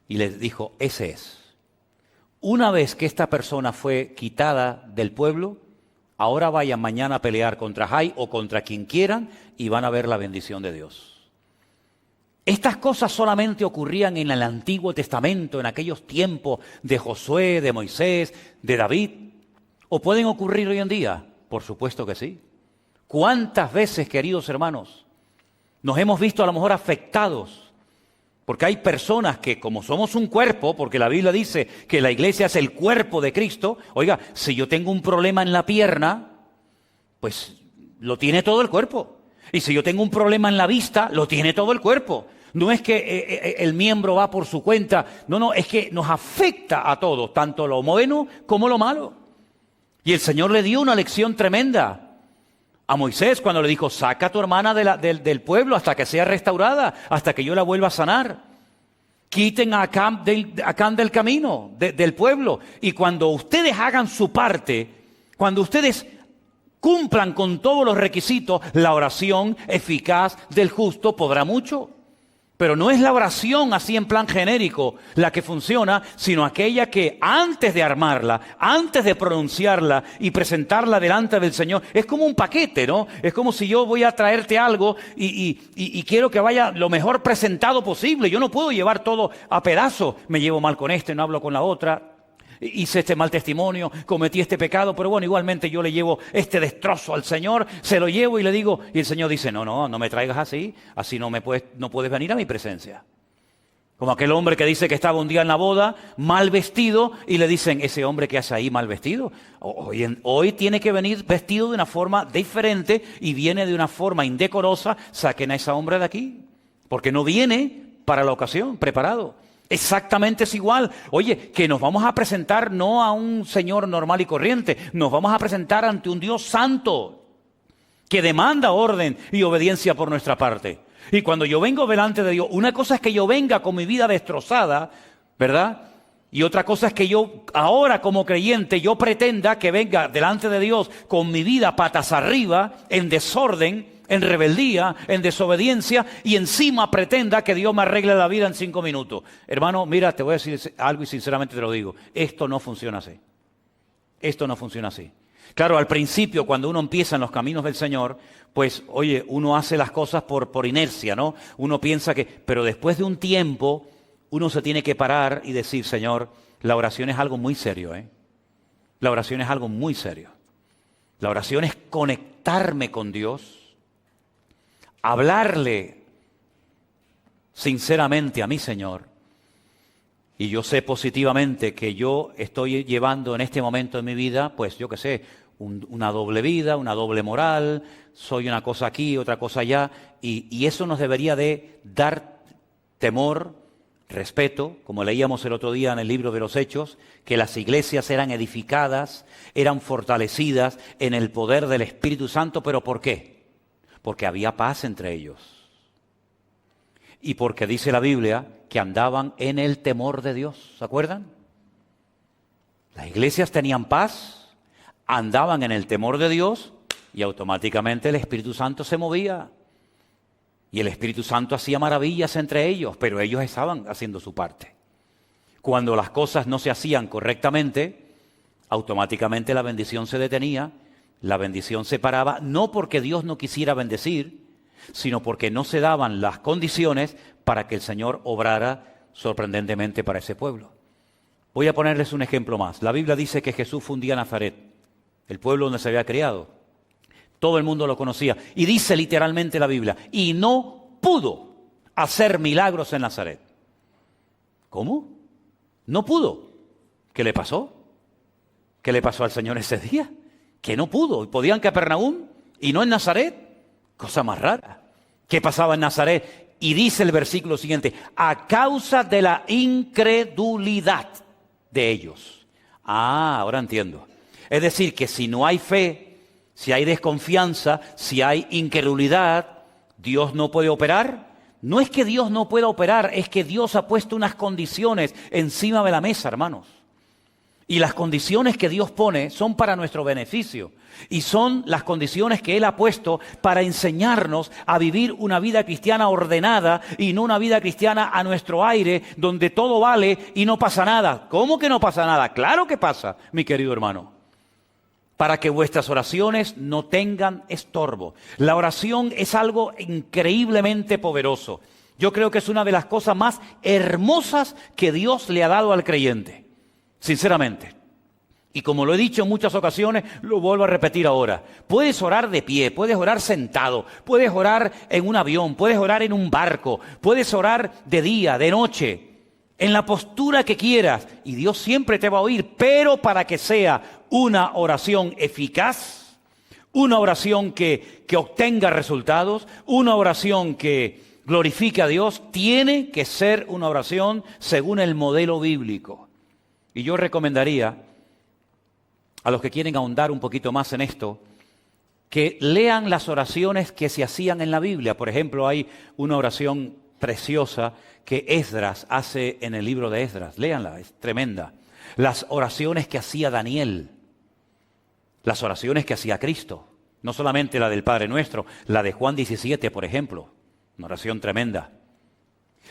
Y les dijo, ese es. Una vez que esta persona fue quitada del pueblo, ahora vayan mañana a pelear contra Jai o contra quien quieran y van a ver la bendición de Dios. Estas cosas solamente ocurrían en el Antiguo Testamento, en aquellos tiempos de Josué, de Moisés, de David. ¿O pueden ocurrir hoy en día? Por supuesto que sí. ¿Cuántas veces, queridos hermanos, nos hemos visto a lo mejor afectados? Porque hay personas que, como somos un cuerpo, porque la Biblia dice que la iglesia es el cuerpo de Cristo, oiga, si yo tengo un problema en la pierna, pues lo tiene todo el cuerpo. Y si yo tengo un problema en la vista, lo tiene todo el cuerpo. No es que el miembro va por su cuenta, no, es que nos afecta a todos, tanto lo bueno como lo malo. Y el Señor le dio una lección tremenda a Moisés cuando le dijo, saca a tu hermana del pueblo hasta que sea restaurada, hasta que yo la vuelva a sanar. Quiten a Acán del camino, del pueblo. Y cuando ustedes hagan su parte, cuando ustedes cumplan con todos los requisitos, la oración eficaz del justo podrá mucho. Pero no es la oración así en plan genérico la que funciona, sino aquella que antes de armarla, antes de pronunciarla y presentarla delante del Señor, es como un paquete, ¿no? Es como si yo voy a traerte algo y quiero que vaya lo mejor presentado posible. Yo no puedo llevar todo a pedazos. Me llevo mal con este, no hablo con la otra. Hice este mal testimonio, cometí este pecado, pero bueno, igualmente yo le llevo este destrozo al Señor, se lo llevo y le digo, y el Señor dice, no me traigas así no puedes venir a mi presencia. Como aquel hombre que dice que estaba un día en la boda, mal vestido, y le dicen, ese hombre que hace ahí mal vestido, hoy tiene que venir vestido de una forma diferente y viene de una forma indecorosa, saquen a ese hombre de aquí, porque no viene para la ocasión, preparado. Exactamente es igual. Oye, que nos vamos a presentar no a un Señor normal y corriente, nos vamos a presentar ante un Dios santo que demanda orden y obediencia por nuestra parte. Y cuando yo vengo delante de Dios, una cosa es que yo venga con mi vida destrozada, ¿verdad? Y otra cosa es que yo ahora como creyente, yo pretenda que venga delante de Dios con mi vida patas arriba, en desorden, en rebeldía, en desobediencia, y encima pretenda que Dios me arregle la vida en 5 minutos. Hermano, mira, te voy a decir algo y sinceramente te lo digo. Esto no funciona así. Esto no funciona así. Claro, al principio, cuando uno empieza en los caminos del Señor, pues, oye, uno hace las cosas por inercia, ¿no? Uno piensa que... Pero después de un tiempo, uno se tiene que parar y decir, Señor, la oración es algo muy serio, ¿eh? La oración es algo muy serio. La oración es conectarme con Dios, hablarle sinceramente a mi Señor, y yo sé positivamente que yo estoy llevando en este momento de mi vida, pues yo qué sé, una doble vida, una doble moral, soy una cosa aquí, otra cosa allá, y eso nos debería de dar temor, respeto, como leíamos el otro día en el libro de los Hechos, que las iglesias eran edificadas, eran fortalecidas en el poder del Espíritu Santo, ¿pero por qué? Porque había paz entre ellos. Y porque dice la Biblia que andaban en el temor de Dios. ¿Se acuerdan? Las iglesias tenían paz, andaban en el temor de Dios y automáticamente el Espíritu Santo se movía. Y el Espíritu Santo hacía maravillas entre ellos, pero ellos estaban haciendo su parte. Cuando las cosas no se hacían correctamente, automáticamente la bendición se detenía, la bendición se paraba, no porque Dios no quisiera bendecir, sino porque no se daban las condiciones para que el Señor obrara sorprendentemente para ese pueblo. Voy a ponerles un ejemplo más. La Biblia dice que Jesús fundía Nazaret, el pueblo donde se había criado. Todo el mundo lo conocía. Y dice literalmente la Biblia, y no pudo hacer milagros en Nazaret. ¿Cómo? No pudo. ¿Qué le pasó? ¿Qué le pasó al Señor ese día? Que no pudo. ¿Podían en Capernaum y no en Nazaret? Cosa más rara. ¿Qué pasaba en Nazaret? Y dice el versículo siguiente, a causa de la incredulidad de ellos. Ahora entiendo. Es decir, que si no hay fe, si hay desconfianza, si hay incredulidad, ¿Dios no puede operar? No es que Dios no pueda operar, es que Dios ha puesto unas condiciones encima de la mesa, hermanos. Y las condiciones que Dios pone son para nuestro beneficio. Y son las condiciones que Él ha puesto para enseñarnos a vivir una vida cristiana ordenada y no una vida cristiana a nuestro aire, donde todo vale y no pasa nada. ¿Cómo que no pasa nada? Claro que pasa, mi querido hermano. Para que vuestras oraciones no tengan estorbo. La oración es algo increíblemente poderoso. Yo creo que es una de las cosas más hermosas que Dios le ha dado al creyente. Sinceramente. Y como lo he dicho en muchas ocasiones, lo vuelvo a repetir ahora. Puedes orar de pie, puedes orar sentado, puedes orar en un avión, puedes orar en un barco, puedes orar de día, de noche, en la postura que quieras. Y Dios siempre te va a oír, pero para que sea una oración eficaz, una oración que obtenga resultados, una oración que glorifique a Dios, tiene que ser una oración según el modelo bíblico. Y yo recomendaría a los que quieren ahondar un poquito más en esto, que lean las oraciones que se hacían en la Biblia. Por ejemplo, hay una oración preciosa que Esdras hace en el libro de Esdras. Léanla, es tremenda. Las oraciones que hacía Daniel, las oraciones que hacía Cristo, no solamente la del Padre Nuestro, la de Juan 17, por ejemplo, una oración tremenda.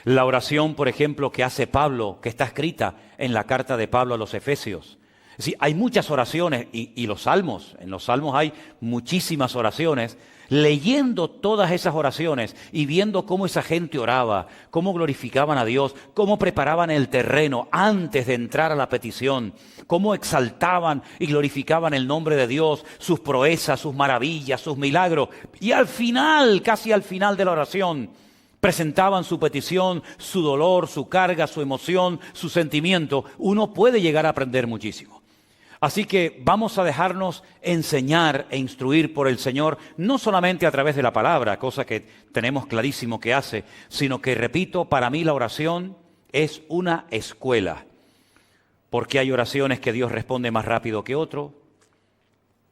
La oración, por ejemplo, que hace Pablo, que está escrita en la carta de Pablo a los Efesios. Es decir, hay muchas oraciones y los salmos, en los salmos hay muchísimas oraciones. Leyendo todas esas oraciones y viendo cómo esa gente oraba, cómo glorificaban a Dios, cómo preparaban el terreno antes de entrar a la petición, cómo exaltaban y glorificaban el nombre de Dios, sus proezas, sus maravillas, sus milagros. Y al final, casi al final de la oración, presentaban su petición, su dolor, su carga, su emoción, su sentimiento. Uno puede llegar a aprender muchísimo. Así que vamos a dejarnos enseñar e instruir por el Señor, no solamente a través de la palabra, cosa que tenemos clarísimo que hace, sino que, repito, para mí la oración es una escuela. Porque hay oraciones que Dios responde más rápido que otro.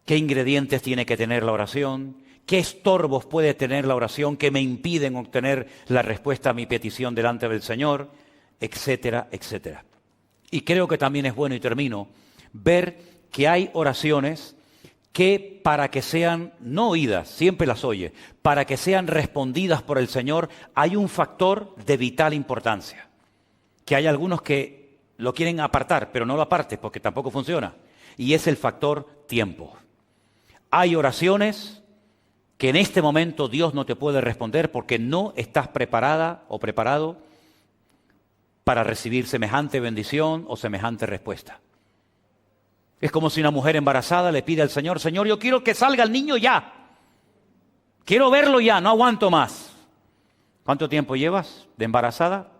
¿Qué ingredientes tiene que tener la oración? ¿Qué estorbos puede tener la oración que me impiden obtener la respuesta a mi petición delante del Señor? Etcétera, etcétera. Y creo que también es bueno, y termino, ver que hay oraciones que para que sean no oídas, siempre las oye, para que sean respondidas por el Señor, hay un factor de vital importancia. Que hay algunos que lo quieren apartar, pero no lo apartes porque tampoco funciona. Y es el factor tiempo. Hay oraciones que en este momento Dios no te puede responder porque no estás preparada o preparado para recibir semejante bendición o semejante respuesta. Es como si una mujer embarazada le pide al Señor, Señor, yo quiero que salga el niño ya. Quiero verlo ya, no aguanto más. ¿Cuánto tiempo llevas de embarazada?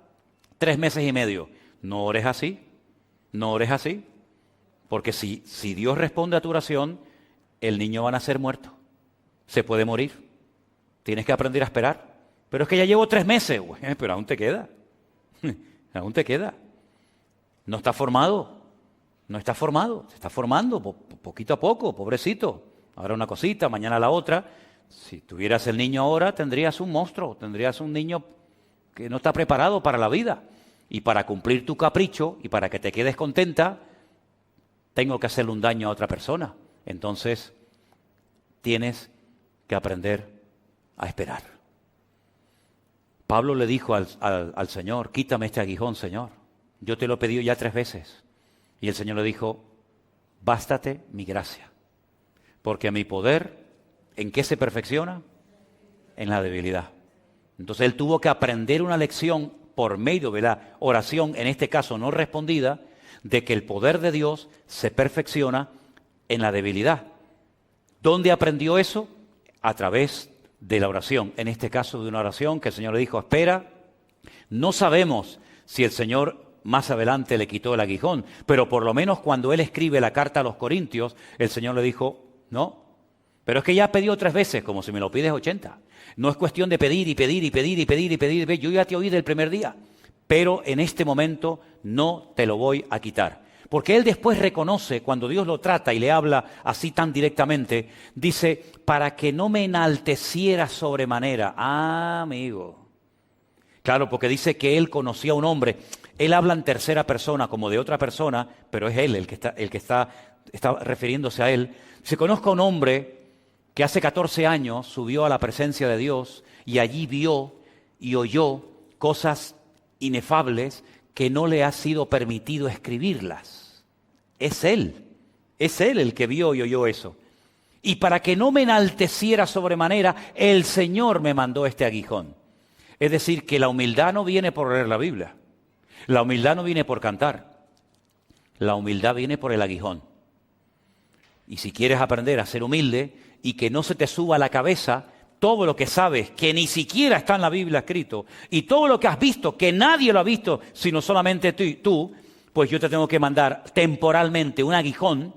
3 meses y medio. No ores así, no ores así. Porque si Dios responde a tu oración, el niño va a nacer muerto. Se puede morir. Tienes que aprender a esperar. Pero es que ya llevo 3 meses. Pero aún te queda. Aún te queda. No está formado. No está formado, se está formando poquito a poco, pobrecito. Ahora una cosita, mañana la otra. Si tuvieras el niño ahora, tendrías un monstruo, tendrías un niño que no está preparado para la vida. Y para cumplir tu capricho y para que te quedes contenta, tengo que hacerle un daño a otra persona. Entonces, tienes que aprender a esperar. Pablo le dijo al Señor, quítame este aguijón, Señor. Yo te lo he pedido ya 3 veces. Y el Señor le dijo, bástate mi gracia. Porque mi poder, ¿en qué se perfecciona? En la debilidad. Entonces él tuvo que aprender una lección por medio de la oración, en este caso no respondida, de que el poder de Dios se perfecciona en la debilidad. ¿Dónde aprendió eso? A través de la oración. En este caso de una oración que el Señor le dijo, espera. No sabemos si el Señor más adelante le quitó el aguijón, pero por lo menos cuando él escribe la carta a los Corintios, el Señor le dijo, no, pero es que ya ha pedido 3 veces, como si me lo pides 80. No es cuestión de pedir y pedir y pedir y pedir y pedir. Yo ya te oí del primer día, pero en este momento no te lo voy a quitar. Porque él después reconoce, cuando Dios lo trata y le habla así tan directamente, dice, para que no me enalteciera sobremanera. Ah, amigo. Claro, porque dice que él conocía a un hombre. Él habla en tercera persona, como de otra persona, pero es él el que está refiriéndose a él. Se conozca a un hombre que hace 14 años subió a la presencia de Dios y allí vio y oyó cosas inefables que no le ha sido permitido escribirlas. Es él el que vio y oyó eso. Y para que no me enalteciera sobremanera, el Señor me mandó este aguijón. Es decir, que la humildad no viene por leer la Biblia. La humildad no viene por cantar. La humildad viene por el aguijón. Y si quieres aprender a ser humilde y que no se te suba a la cabeza todo lo que sabes, que ni siquiera está en la Biblia escrito, y todo lo que has visto, que nadie lo ha visto, sino solamente tú, pues yo te tengo que mandar temporalmente un aguijón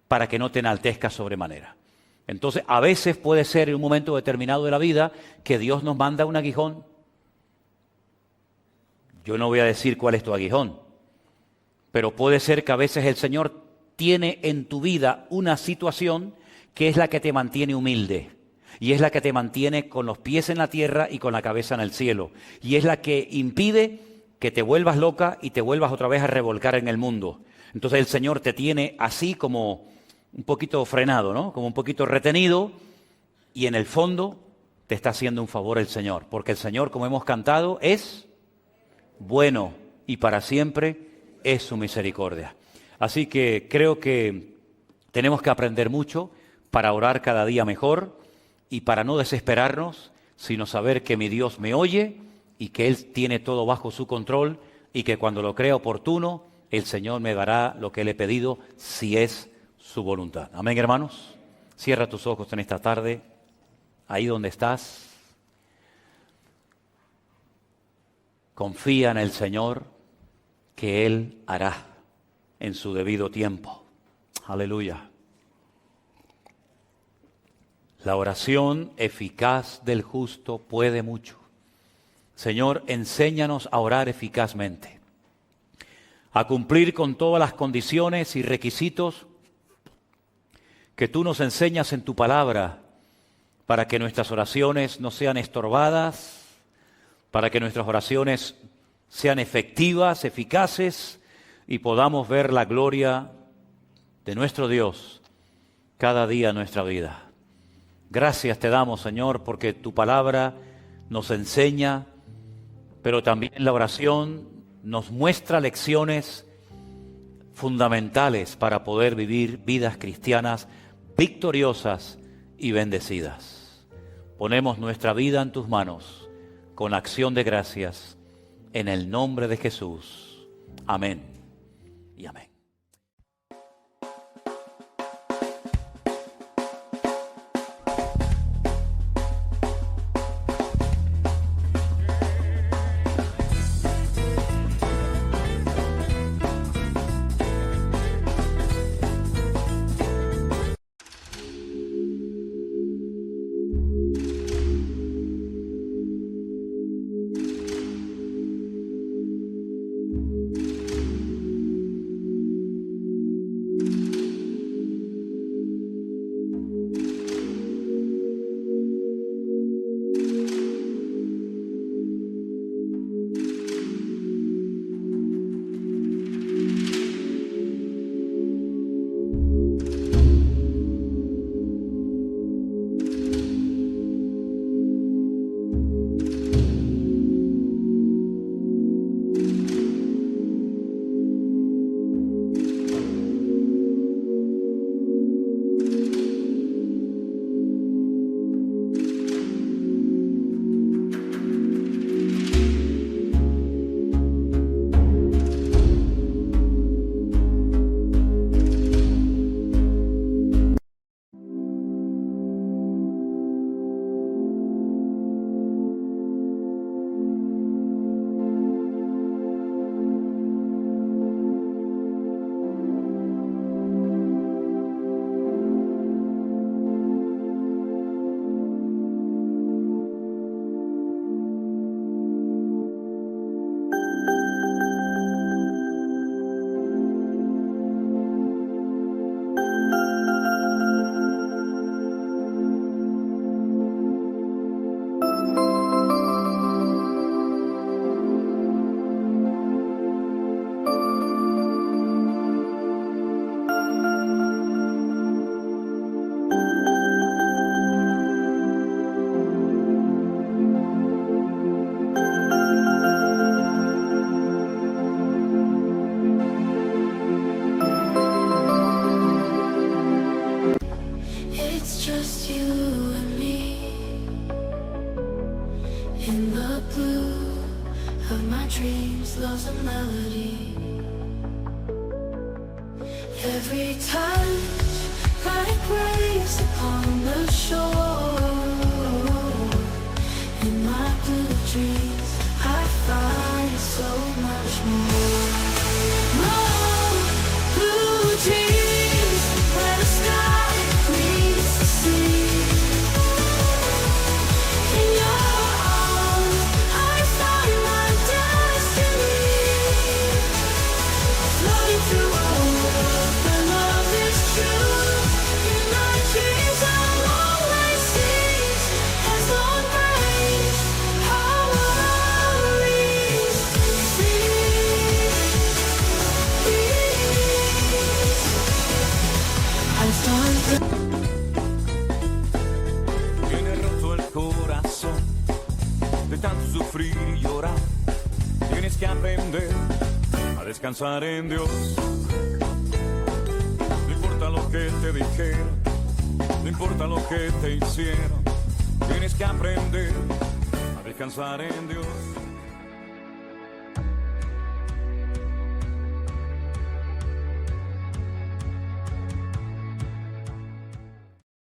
para que no te enaltezcas sobremanera. Entonces, a veces puede ser en un momento determinado de la vida que Dios nos manda un aguijón. Yo no voy a decir cuál es tu aguijón, pero puede ser que a veces el Señor tiene en tu vida una situación que es la que te mantiene humilde. Y es la que te mantiene con los pies en la tierra y con la cabeza en el cielo. Y es la que impide que te vuelvas loca y te vuelvas otra vez a revolcar en el mundo. Entonces el Señor te tiene así como un poquito frenado, ¿no? Como un poquito retenido, y en el fondo te está haciendo un favor el Señor. Porque el Señor, como hemos cantado, es bueno y para siempre es su misericordia. Así que creo que tenemos que aprender mucho para orar cada día mejor y para no desesperarnos, sino saber que mi Dios me oye y que Él tiene todo bajo su control y que cuando lo crea oportuno, el Señor me dará lo que le he pedido si es su voluntad. Amén, hermanos. Cierra tus ojos en esta tarde, ahí donde estás. Confía en el Señor que Él hará en su debido tiempo. Aleluya. La oración eficaz del justo puede mucho. Señor, enséñanos a orar eficazmente, a cumplir con todas las condiciones y requisitos que tú nos enseñas en tu palabra, para que nuestras oraciones no sean estorbadas, para que nuestras oraciones sean efectivas, eficaces, y podamos ver la gloria de nuestro Dios cada día en nuestra vida. Gracias te damos, Señor, porque tu palabra nos enseña, pero también la oración nos muestra lecciones fundamentales para poder vivir vidas cristianas victoriosas y bendecidas. Ponemos nuestra vida en tus manos con acción de gracias en el nombre de Jesús. Amén y amén. Every touch like waves upon the shore. In my blue dreams, I find so much more. More blue dreams where the sky meets the sea. In your arms, I find my destiny. Floating through a world where love is true. In my dreams, I'll always cease as long rains our worries cease. I start. Tiene roto el corazón de tanto sufrir y llorar. Tienes que aprender a descansar en Dios. No importa lo que te dijeron, no importa lo que te hicieron. Tienes que aprender a descansar en Dios.